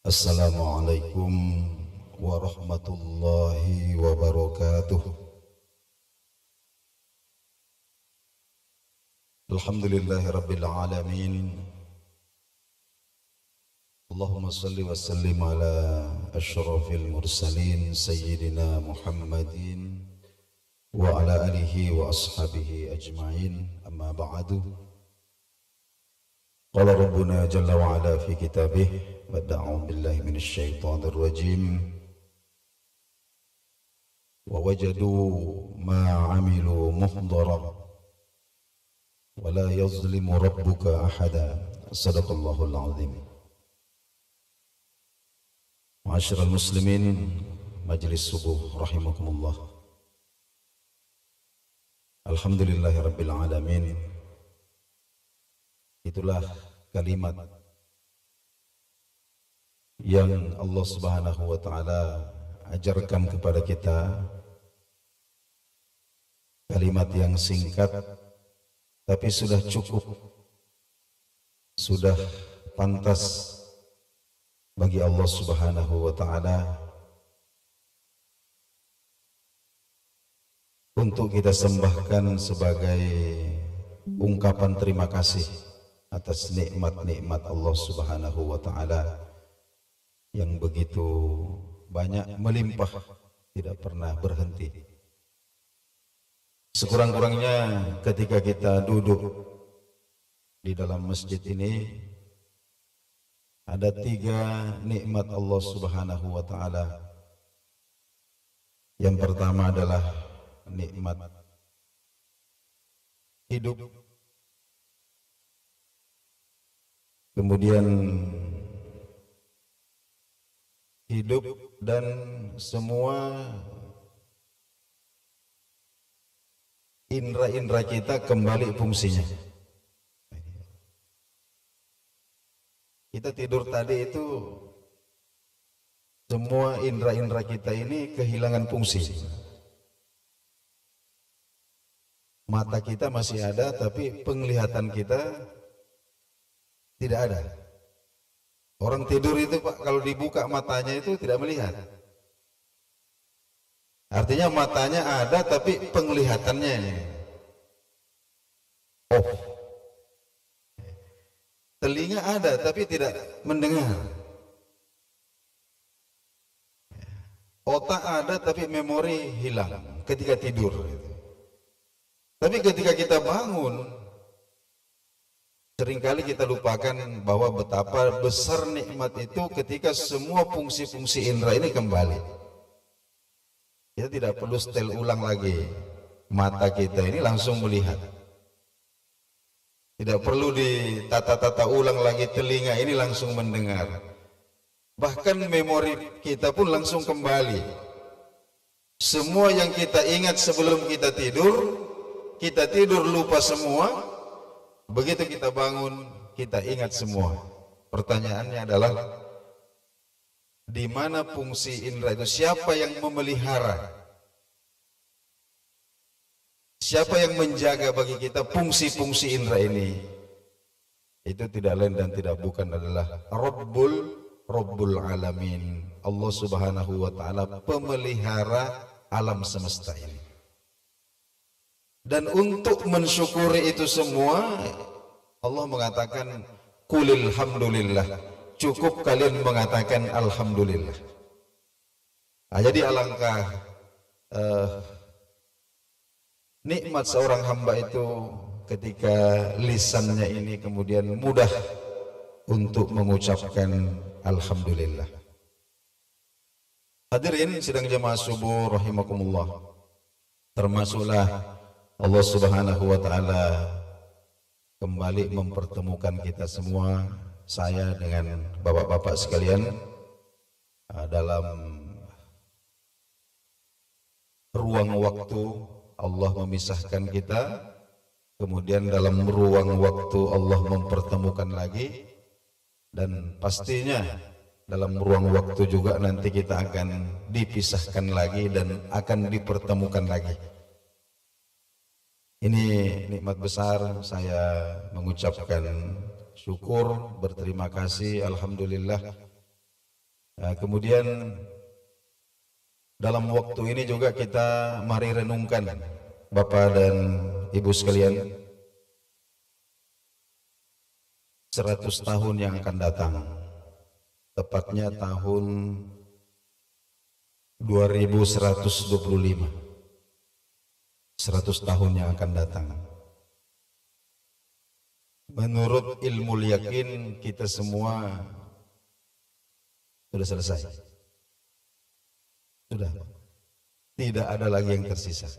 Assalamualaikum warahmatullahi wabarakatuh. Alhamdulillahi rabbil alamin. Allahumma salli wa sallim ala asyrafil mursalin Sayyidina Muhammadin wa ala alihi wa ashabihi ajma'in. Amma ba'du. Qala Rabbuna Jalla wa Ala fi kitabih A'udzu billahi minasy syaithanir rajim. Wa wajadu ma 'amilu muhdara wa la yazlimu rabbuka ahada. Shadaqallahul 'azim. Ma'asyiral muslimin, majelis subuh rahimakumullah. Alhamdulillahi rabbil alamin. Itulah kalimat yang Allah Subhanahu wa taala ajarkan kepada kita. Kalimat yang singkat tapi sudah cukup, sudah pantas bagi Allah Subhanahu wa taala untuk kita sembahkan sebagai ungkapan terima kasih atas nikmat-nikmat Allah Subhanahu wa taala yang begitu banyak, melimpah, tidak pernah berhenti. Sekurang-kurangnya ketika kita duduk di dalam masjid ini, ada 3 nikmat Allah Subhanahu wa taala. Yang pertama adalah nikmat hidup. Kemudian hidup dan semua indera-indera kita kembali fungsinya. Kita tidur tadi itu semua indera-indera kita ini kehilangan fungsi. Mata kita masih ada tapi penglihatan kita tidak ada. Orang tidur itu Pak, kalau dibuka matanya itu tidak melihat. Artinya matanya ada tapi penglihatannya ini off. Telinga ada tapi tidak mendengar. Otak ada tapi memori hilang ketika tidur. Tapi ketika kita bangun, seringkali kita lupakan bahwa betapa besar nikmat itu ketika semua fungsi-fungsi indera ini kembali. Kita tidak perlu setel ulang lagi. Mata kita ini langsung melihat. Tidak perlu ditata-tata ulang lagi telinga ini langsung mendengar. Bahkan memori kita pun langsung kembali. Semua yang kita ingat sebelum kita tidur lupa semua. Begitu kita bangun, kita ingat semua. Pertanyaannya adalah, di mana fungsi indera itu? Siapa yang memelihara? Siapa yang menjaga bagi kita fungsi-fungsi indera ini? Itu tidak lain dan tidak bukan adalah Rabbul Alamin. Allah Subhanahu wa taala pemelihara alam semesta ini. Dan untuk mensyukuri itu semua, Allah mengatakan qulil hamdulillah. Cukup kalian mengatakan alhamdulillah. Jadi alangkah nikmat seorang hamba itu ketika lisannya ini kemudian mudah untuk mengucapkan alhamdulillah. Hadirin sidang jamaah subuh rahimakumullah. Termasuklah Allah Subhanahu wa taala kembali mempertemukan kita semua, saya dengan bapak-bapak sekalian, dalam ruang waktu Allah memisahkan kita, kemudian dalam ruang waktu Allah mempertemukan lagi, dan pastinya dalam ruang waktu juga nanti kita akan dipisahkan lagi dan akan dipertemukan lagi. Ini nikmat besar, saya mengucapkan syukur, berterima kasih, alhamdulillah Kemudian dalam waktu ini juga kita mari renungkan Bapak dan Ibu sekalian, 100 tahun yang akan datang, tepatnya tahun 2125, 100 tahun yang akan datang. Menurut ilmu yakin kita semua sudah selesai. Sudah. Tidak ada lagi yang tersisa.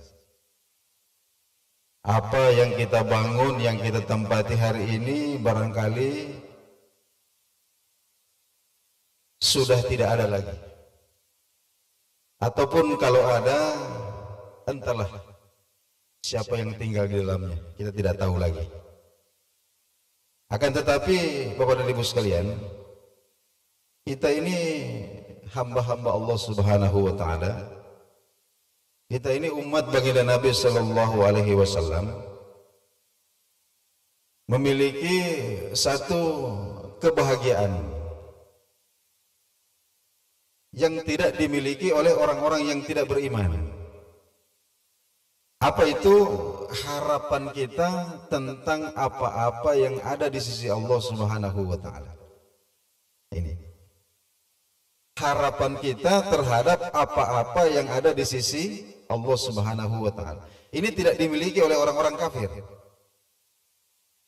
Apa yang kita bangun, yang kita tempati hari ini barangkali sudah tidak ada lagi. Ataupun kalau ada, entahlah siapa yang tinggal di dalamnya, kita tidak tahu lagi. Akan tetapi Bapak dan Ibu sekalian, kita ini hamba-hamba Allah Subhanahu wa taala. Kita ini umat baginda Nabi sallallahu alaihi wasallam, memiliki satu kebahagiaan yang tidak dimiliki oleh orang-orang yang tidak beriman. Apa itu? Harapan kita tentang apa-apa yang ada di sisi Allah Subhanahu wa taala. Ini harapan kita terhadap apa-apa yang ada di sisi Allah Subhanahu wa taala. Ini tidak dimiliki oleh orang-orang kafir.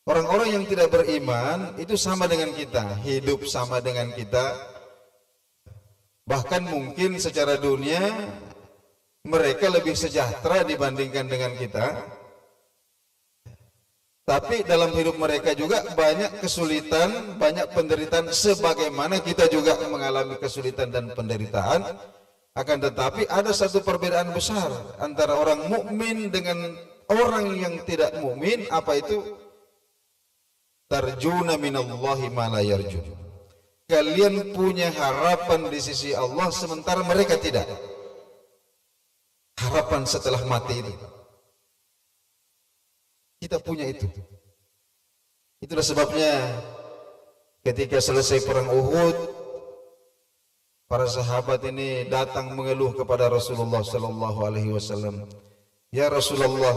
Orang-orang yang tidak beriman itu sama dengan kita, hidup sama dengan kita. Bahkan mungkin secara dunia mereka lebih sejahtera dibandingkan dengan kita. Tapi dalam hidup mereka juga banyak kesulitan, banyak penderitaan, sebagaimana kita juga mengalami kesulitan dan penderitaan. Akan tetapi ada satu perbedaan besar antara orang mukmin dengan orang yang tidak mukmin. Apa itu? Tarjuna minallahi ma la yarjun. Kalian punya harapan di sisi Allah sementara mereka tidak. Harapan setelah mati itu kita punya itu. Itulah sebabnya ketika selesai perang Uhud, para sahabat ini datang mengeluh kepada Rasulullah sallallahu alaihi wasallam. Ya Rasulullah,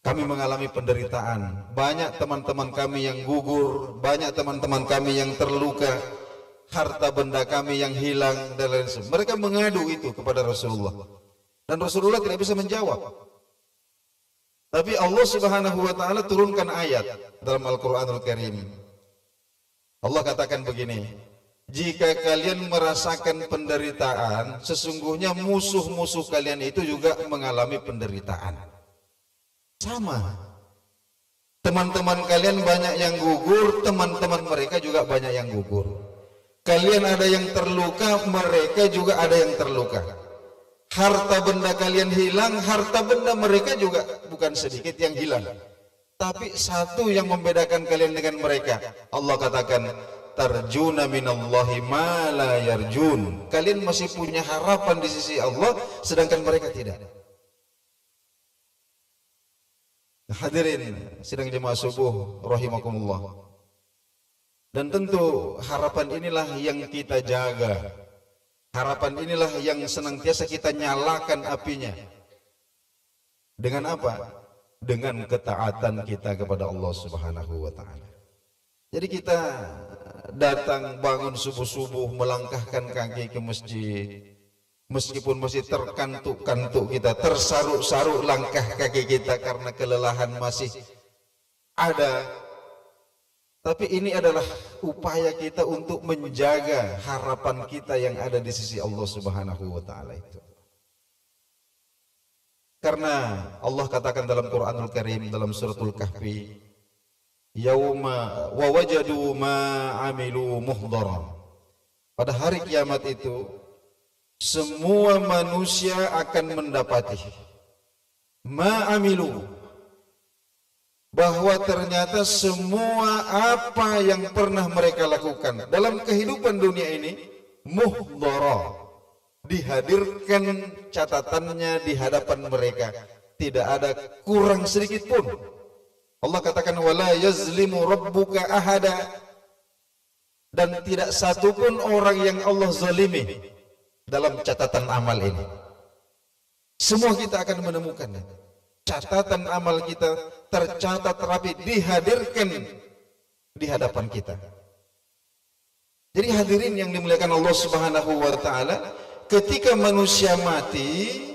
kami mengalami penderitaan. Banyak teman-teman kami yang gugur, banyak teman-teman kami yang terluka, harta benda kami yang hilang dan lain sebagainya. Mereka mengadu itu kepada Rasulullah. Dan Rasulullah tidak bisa menjawab. Tapi Allah Subhanahu wa taala turunkan ayat dalam Al-Qur'anul Karim. Allah katakan begini, jika kalian merasakan penderitaan, sesungguhnya musuh-musuh kalian itu juga mengalami penderitaan. Sama. Teman-teman kalian banyak yang gugur, teman-teman mereka juga banyak yang gugur. Kalian ada yang terluka, mereka juga ada yang terluka. Harta benda kalian hilang, harta benda mereka juga bukan sedikit yang hilang. Tapi satu yang membedakan kalian dengan mereka, Allah katakan, tarjuna minallahi ma la yarjun. Kalian masih punya harapan di sisi Allah, sedangkan mereka tidak. Hadirin sidang jemaah subuh rahimakumullah. Dan tentu harapan inilah yang kita jaga. Harapan inilah yang senantiasa kita nyalakan apinya. Dengan apa? Dengan ketaatan kita kepada Allah Subhanahu wa taala. Jadi kita datang bangun subuh-subuh, melangkahkan kaki ke masjid. Meskipun masih terkantuk-kantuk kita, tersaruk-saruk langkah kaki kita karena kelelahan masih ada. Tapi ini adalah upaya kita untuk menjaga harapan kita yang ada di sisi Allah Subhanahu wa taala itu. Karena Allah katakan dalam Quranul Karim dalam suratul Kahfi, yauma wa wajadu ma amilu muhdara. Pada hari kiamat itu semua manusia akan mendapati ma amilu, bahwa ternyata semua apa yang pernah mereka lakukan dalam kehidupan dunia ini muhdara, dihadirkan catatannya di hadapan mereka, tidak ada kurang sedikit pun. Allah katakan wala yazlimu rabbuka ahada, dan tidak satupun orang yang Allah zalimi dalam catatan amal ini. Semua kita akan menemukannya. Catatan amal kita tercatat rapi, dihadirkan di hadapan kita. Jadi hadirin yang dimuliakan Allah Subhanahu wa taala, ketika manusia mati,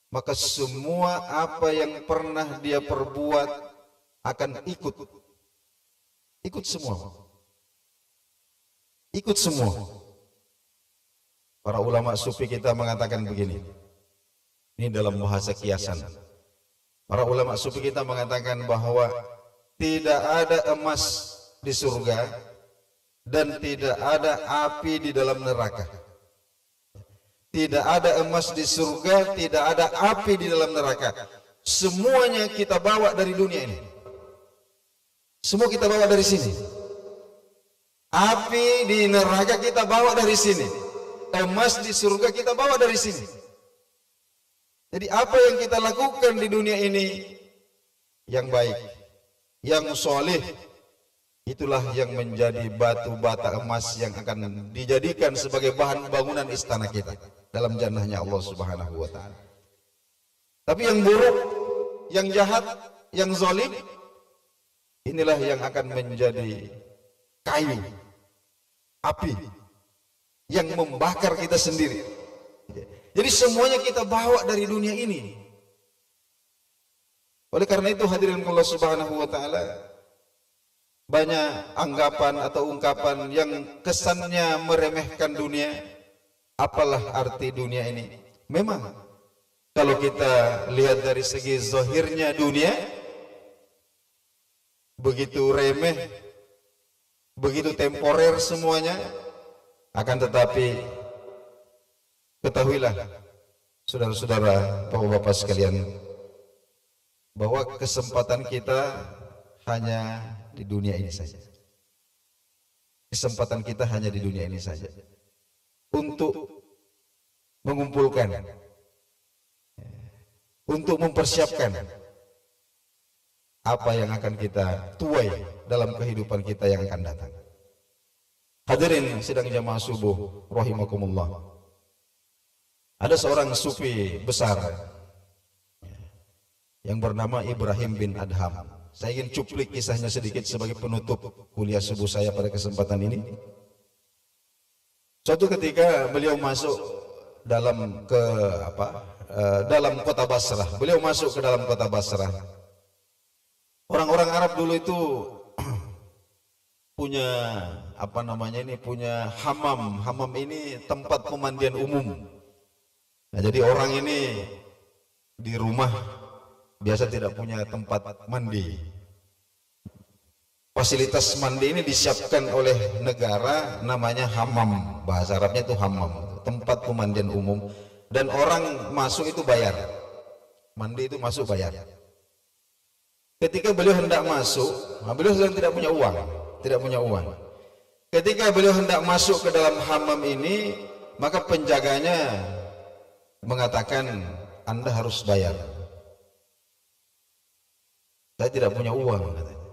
maka semua apa yang pernah dia perbuat akan ikut semua. Ikut semua. Para ulama sufi kita mengatakan begini. Ini dalam bahasa kiasan. Para ulama sufi kita mengatakan bahwa tidak ada emas di surga dan tidak ada api di dalam neraka. Tidak ada emas di surga, tidak ada api di dalam neraka. Semuanya kita bawa dari dunia ini. Semua kita bawa dari sini. Api di neraka kita bawa dari sini. Emas di surga kita bawa dari sini. Jadi apa yang kita lakukan di dunia ini yang baik, yang soleh, itulah yang menjadi batu bata emas yang akan dijadikan sebagai bahan bangunan istana kita dalam jannahnya Allah Subhanahu wa taala. Tapi yang buruk, yang jahat, yang zalim, inilah yang akan menjadi kayu, api yang membakar kita sendiri. Jadi semuanya kita bawa dari dunia ini. Oleh karena itu hadirin Allah Subhanahu wa taala, banyak anggapan atau ungkapan yang kesannya meremehkan dunia. Apalah arti dunia ini? Memang kalau kita lihat dari segi zahirnya dunia begitu remeh, begitu temporer semuanya, akan tetapi ketahuilah saudara-saudara, bapak-bapak sekalian, bahwa kesempatan kita hanya di dunia ini saja. Kesempatan kita hanya di dunia ini saja untuk mengumpulkan, untuk mempersiapkan apa yang akan kita tuai dalam kehidupan kita yang akan datang. Hadirin sidang jamaah subuh rahimakumullah. Ada seorang sufi besar yang bernama Ibrahim bin Adham. Saya ingin cuplik kisahnya sedikit sebagai penutup kuliah subuh saya pada kesempatan ini. Suatu ketika beliau masuk dalam dalam kota Basrah. Beliau masuk ke dalam kota Basrah. Orang-orang Arab dulu itu punya punya hammam. Hammam ini tempat pemandian umum. Nah, jadi orang ini di rumah biasa tidak punya tempat mandi. Fasilitas mandi ini disiapkan oleh negara, namanya hammam. Bahasa Arabnya itu hammam, tempat pemandian umum. Dan orang masuk itu bayar. Mandi itu masuk bayar. Ketika beliau hendak masuk, beliau sedang tidak punya uang. Ketika beliau hendak masuk ke dalam hammam ini, maka penjaganya mengatakan, Anda harus bayar. Saya tidak punya uang, katanya.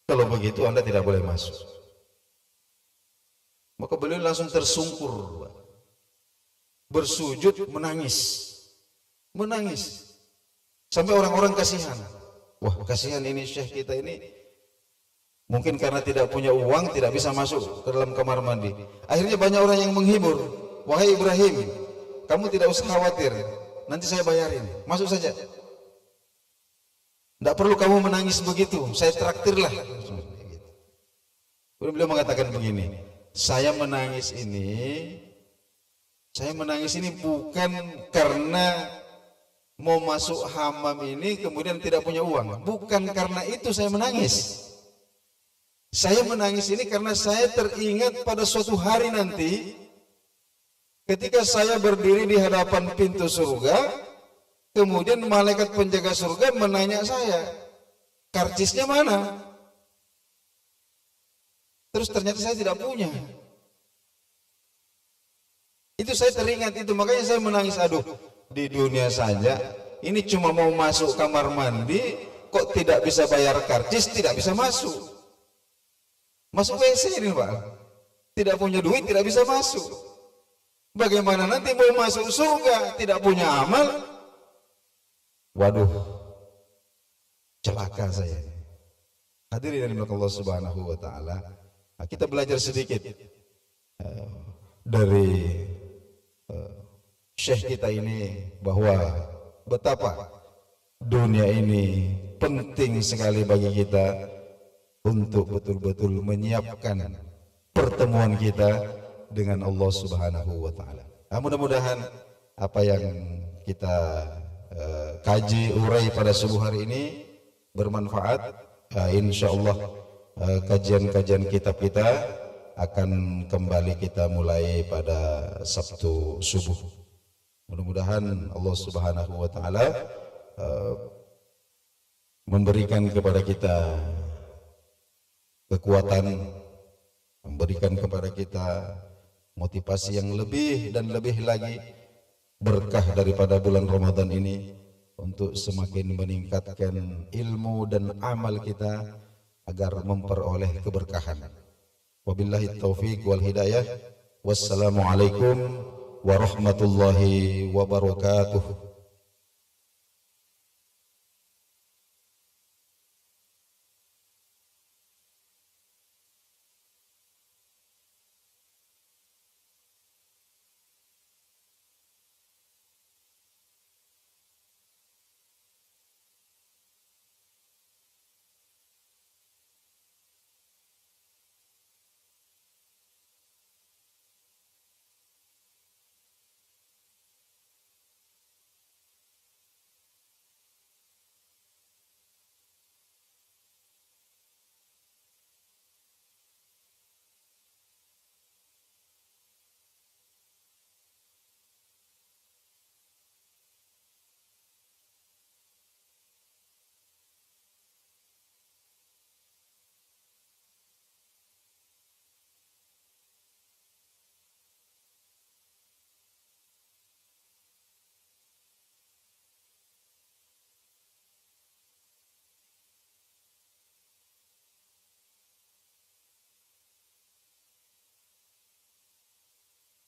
Kalau begitu Anda tidak boleh masuk. Maka beliau langsung tersungkur, bersujud, menangis. Sampai orang-orang kasihan. Wah, kasihan ini syekh kita ini. Mungkin karena tidak punya uang, tidak bisa masuk ke dalam kamar mandi. Akhirnya banyak orang yang menghibur. Wahai Ibrahim, kamu tidak usah khawatir, nanti saya bayarin, masuk saja. Tidak perlu kamu menangis begitu, saya traktirlah. Beliau mengatakan begini, saya menangis ini bukan karena mau masuk hammam ini kemudian tidak punya uang. Bukan karena itu saya menangis. Saya menangis ini karena saya teringat pada suatu hari nanti, ketika saya berdiri di hadapan pintu surga, kemudian malaikat penjaga surga menanya saya, karcisnya mana? Terus ternyata saya tidak punya. Itu saya teringat itu, makanya saya menangis. Aduh, di dunia saja, ini cuma mau masuk kamar mandi, kok tidak bisa bayar karcis, tidak bisa masuk. Masuk WC ini Pak. Tidak punya duit tidak bisa masuk. Bagaimana nanti mau masuk surga tidak punya amal? Waduh, celaka saya. Hadirin dari Allah Subhanahu wa taala. Nah, kita belajar sedikit dari Syekh kita ini bahwa betapa dunia ini penting sekali bagi kita untuk betul-betul menyiapkan pertemuan kita dengan Allah Subhanahu wa taala. Nah, mudah-mudahan apa yang kita kaji urai pada subuh hari ini bermanfaat. Insyaallah kajian-kajian kitab kita akan kembali kita mulai pada Sabtu subuh. Mudah-mudahan Allah Subhanahu wa taala memberikan kepada kita kekuatan, memberikan kepada kita motivasi yang lebih dan lebih lagi berkah daripada bulan Ramadan ini untuk semakin meningkatkan ilmu dan amal kita agar memperoleh keberkahan. Wabillahi taufiq wal hidayah. Wassalamualaikum warahmatullahi wabarakatuh.